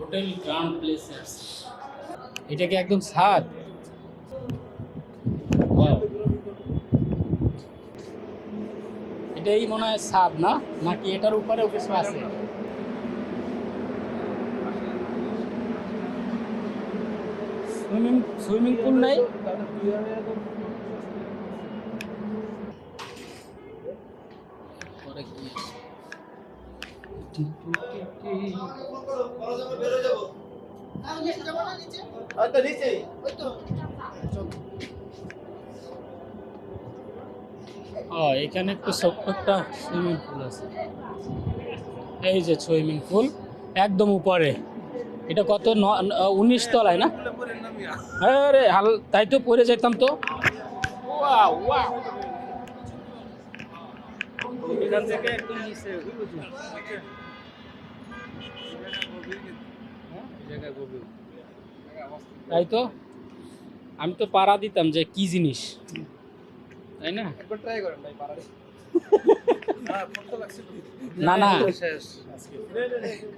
Hotel grand places. এটা কি একদম ছাদ? Wow! এটাই মনে হয় ছাদ না, নাকি এটার উপরেও কিছু আছে? সুইমিং পুল নাই? পরে কি এখানে একটু ছোট্ট একটা সুইমিং পুল আছে। এই যে সুইমিং পুল একদম উপরে। এটা কত 19 তলায় না? আরে তাই তো পড়ে যেতাম তো। ওয়াও ওয়াও, এখান থেকে একদম নিচে। তাই তো, আমি তো পাড়া দিতাম যে কি জিনিস, তাই না? একবার ট্রাই করেন ভাই পারা না না,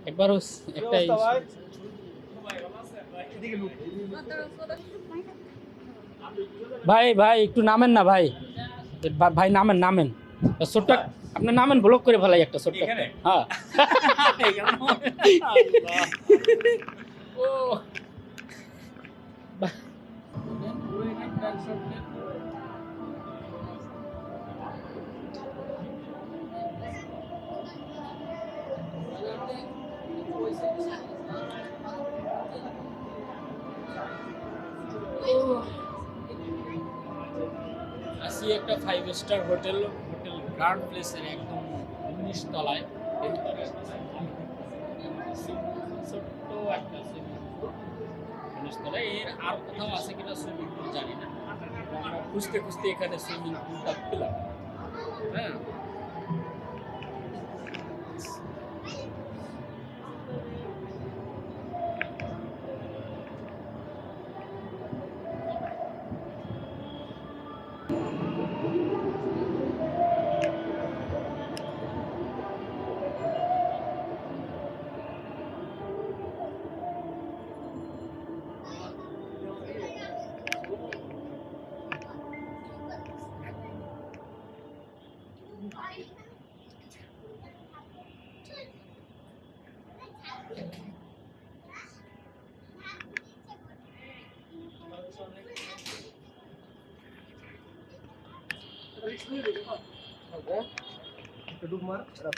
একবার একটাই। ভাই ভাই একটু নামেন না ভাই, ভাই নামেন নামেন, ছোট্ট আপনি নামেন, ব্লক করে ফেলাই একটা ছোট্ট একটা। হ্যাঁ ও আসি একটা 5 স্টার হোটেল গ্রান্ড প্লেসের একদম 19 তলায়। ছোট্ট একটা সুইমিং পুল 19 তলায়। এর আর কোথাও আছে কিনা সুইমিং পুল জানি না, আমরা খুঁজতে খুঁজতে এখানে সুইমিং পুলটা পেলাম। হ্যাঁ, একটু ডুব মার